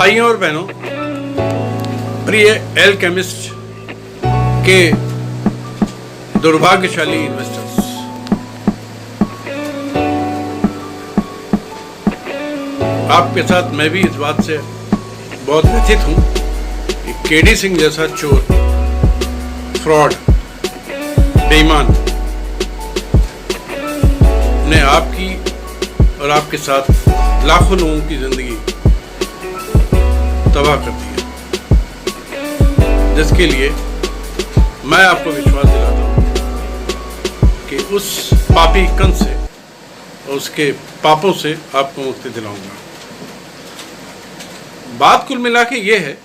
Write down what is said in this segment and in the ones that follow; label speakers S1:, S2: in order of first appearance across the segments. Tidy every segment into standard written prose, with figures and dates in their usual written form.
S1: भाइयों और बहनों, प्रिय एल्केमिस्ट के दुर्भाग्यशाली इन्वेस्टर्स, आपके साथ मैं भी इस बात से बहुत व्यथित हूं कि केडी सिंह जैसा चोर, फ्रॉड, बेईमान ने आपकी और आपके साथ लाखों लोगों की जिंदगी तबाह कर दी है, जिसके लिए मैं आपको विश्वास दिलाता हूं कि उस पापी कंस से और उसके पापों से आपको मुक्ति दिलाऊंगा। बात कुल मिला के ये है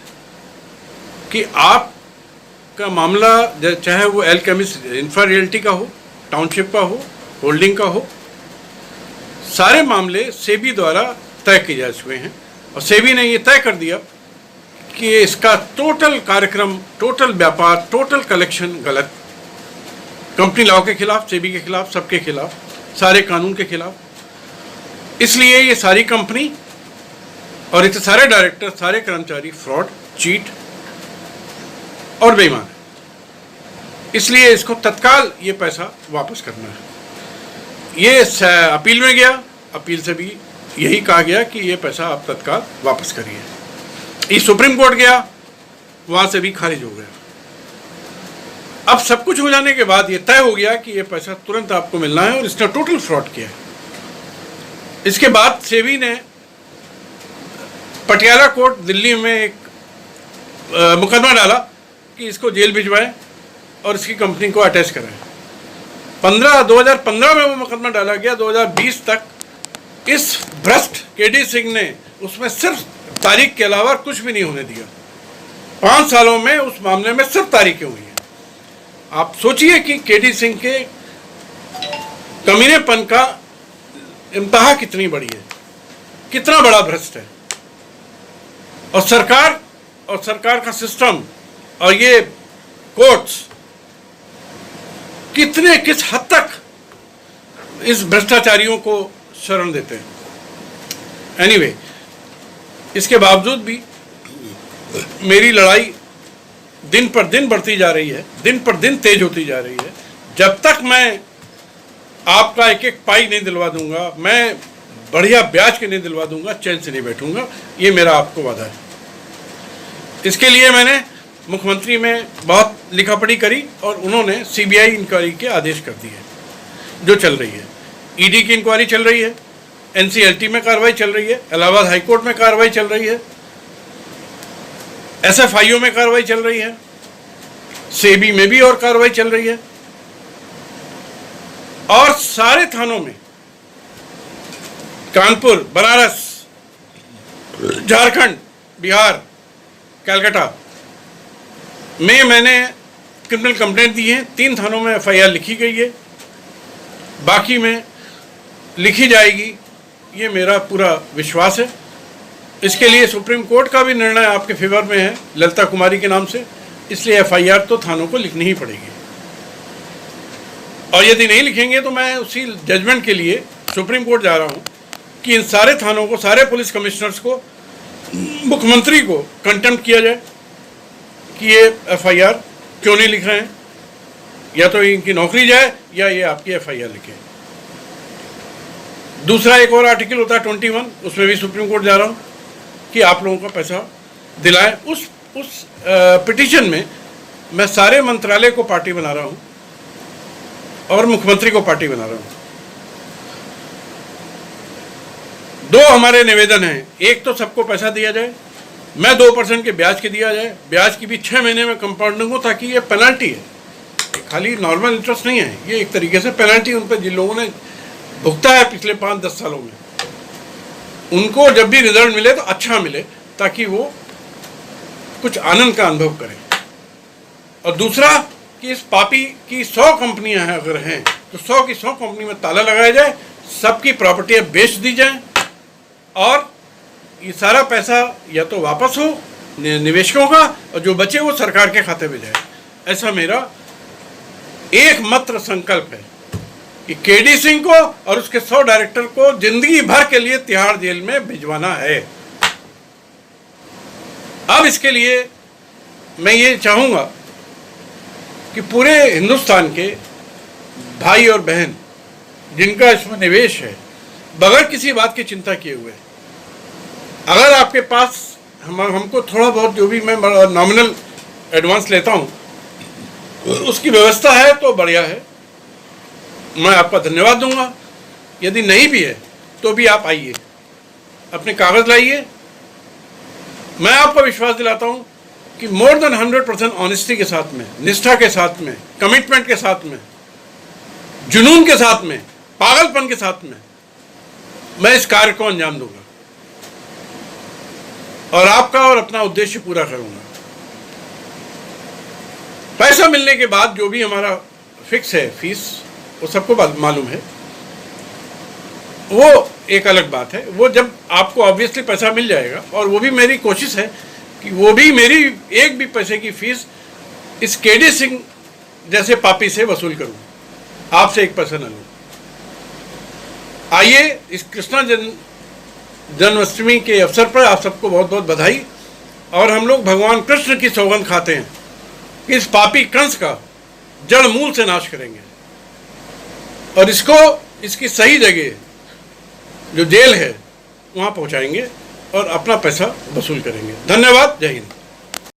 S1: कि आपका मामला चाहे वो एल्केमिस्ट इंफ्रा रियल्टी का हो, टाउनशिप का हो, होल्डिंग का हो, सारे मामले सेबी द्वारा तय किए जा चुके हैं और सेबी ने ये तय कर दिया कि इसका टोटल कार्यक्रम, टोटल व्यापार, टोटल कलेक्शन गलत, कंपनी लॉ के खिलाफ, सेबी के खिलाफ, सबके खिलाफ, सारे कानून के खिलाफ। इसलिए ये सारी कंपनी और इसके सारे डायरेक्टर, सारे कर्मचारी फ्रॉड, चीट और बेईमान है। इसलिए इसको तत्काल ये पैसा वापस करना है। ये अपील में गया, अपील से भी यही कहा गया कि ये पैसा आप तत्काल वापस करिए। ये सुप्रीम कोर्ट गया, वहां से भी खारिज हो गया। अब सब कुछ हो जाने के बाद ये तय हो गया कि ये पैसा तुरंत आपको मिलना है और इसने टोटल फ्रॉड किया है। इसके बाद सेबी ने पटियाला कोर्ट दिल्ली में एक मुकदमा डाला कि इसको जेल भिजवाएं और इसकी कंपनी को अटैच कराएं। 2015 में वो मुकदमा डाला गया। 2020 तक इस भ्रष्ट केडी सिंह ने उसमें सिर्फ तारीख के अलावा कुछ भी नहीं होने दिया। 5 सालों में उस मामले में सिर्फ तारीखें हुई हैं। आप सोचिए कि केडी सिंह के कमीनेपन का इंतहा कितनी बड़ी है, कितना बड़ा भ्रष्ट है। और सरकार का सिस्टम और ये कोर्ट्स किस हद तक इस भ्रष्टाचारियों को शरण देते हैं। एनीवे, इसके बावजूद भी मेरी लड़ाई दिन पर दिन बढ़ती जा रही है, दिन पर दिन तेज होती जा रही है। जब तक मैं आपका एक एक पाई नहीं दिलवा दूंगा, मैं बढ़िया ब्याज के नहीं दिलवा दूंगा, चैन से नहीं बैठूंगा। ये मेरा आपको वादा है। इसके लिए मैंने मुख्यमंत्री में बहुत लिखापढ़ी करी और उन्होंने सीबीआई इंक्वायरी के आदेश कर दिए, जो चल रही है। ईडी की इंक्वायरी चल रही है, एनसीएलटी में कार्रवाई चल रही है, इलाहाबाद हाईकोर्ट में कार्रवाई चल रही है, एसएफआईओ में कार्रवाई चल रही है, सेबी में भी और कार्रवाई चल रही है। और सारे थानों में, कानपुर, बनारस, झारखंड, बिहार, कलकत्ता में मैंने क्रिमिनल कंप्लेंट दी है। 3 थानों में एफआईआर लिखी गई है, बाकी में लिखी जाएगी, ये मेरा पूरा विश्वास है। इसके लिए सुप्रीम कोर्ट का भी निर्णय आपके फेवर में है, ललिता कुमारी के नाम से। इसलिए एफआईआर तो थानों को लिखनी ही पड़ेगी और यदि नहीं लिखेंगे तो मैं उसी जजमेंट के लिए सुप्रीम कोर्ट जा रहा हूँ कि इन सारे थानों को, सारे पुलिस कमिश्नर्स को, मुख्यमंत्री को कंटेम्प्ट किया जाए कि ये एफआईआर क्यों नहीं लिख रहे हैं। या तो इनकी नौकरी जाए या ये आपकी एफआईआर लिखे। दूसरा एक और आर्टिकल होता है 21, उसमें भी सुप्रीम कोर्ट जा रहा हूँ कि आप लोगों का पैसा दिलाएं। उस पिटीशन में मैं सारे मंत्रालय को पार्टी बना रहा हूँ और मुख्यमंत्री को पार्टी बना रहा हूँ। 2 हमारे निवेदन हैं। एक तो सबको पैसा दिया जाए, मैं 2% के ब्याज के दिया जाए, ब्याज की भी 6 महीने में कंपाउंडिंग हो, ताकि ये पेनल्टी है, खाली नॉर्मल इंटरेस्ट नहीं है, ये एक तरीके से पेनल्टी उन पर जिन लोगों ने भुगता है पिछले 5-10 सालों में, उनको जब भी रिजल्ट मिले तो अच्छा मिले, ताकि वो कुछ आनंद का अनुभव करें। और दूसरा कि इस पापी की 100 कंपनियां हैं, अगर हैं तो 100 की 100 कंपनी में ताला लगाया जाए, सबकी प्रॉपर्टियां बेच दी जाए और ये सारा पैसा या तो वापस हो निवेशकों का और जो बचे वो सरकार के खाते में जाए। ऐसा मेरा एकमात्र संकल्प है कि केडी सिंह को और उसके 100 डायरेक्टर को जिंदगी भर के लिए तिहाड़ जेल में भिजवाना है। अब इसके लिए मैं ये चाहूँगा कि पूरे हिंदुस्तान के भाई और बहन जिनका इसमें निवेश है, बगैर किसी बात की चिंता किए हुए, अगर आपके पास हमको थोड़ा बहुत जो भी मैं नॉमिनल एडवांस लेता हूँ उसकी व्यवस्था है तो बढ़िया है, मैं आपका धन्यवाद दूंगा। यदि नहीं भी है तो भी आप आइए, अपने कागज लाइए। मैं आपको विश्वास दिलाता हूं कि मोर देन 100% ऑनेस्टी के साथ में, निष्ठा के साथ में, कमिटमेंट के साथ में, जुनून के साथ में, पागलपन के साथ में मैं इस कार्य को अंजाम दूंगा और आपका और अपना उद्देश्य पूरा करूंगा। पैसा मिलने के बाद जो भी हमारा फिक्स है फीस, वो सबको मालूम है, वो एक अलग बात है। वो जब आपको ऑब्वियसली पैसा मिल जाएगा, और वो भी मेरी कोशिश है कि वो भी मेरी एक भी पैसे की फीस इस केडी सिंह जैसे पापी से वसूल करूं, आपसे एक पैसा न लूं। आइए, इस कृष्णा जन्माष्टमी के अवसर पर आप सबको बहुत बहुत बधाई। और हम लोग भगवान कृष्ण की सौगंध खाते हैं कि इस पापी कंस का जड़ मूल से नाश करेंगे और इसको इसकी सही जगह जो जेल है वहां पहुंचाएंगे और अपना पैसा वसूल करेंगे। धन्यवाद। जय हिंद।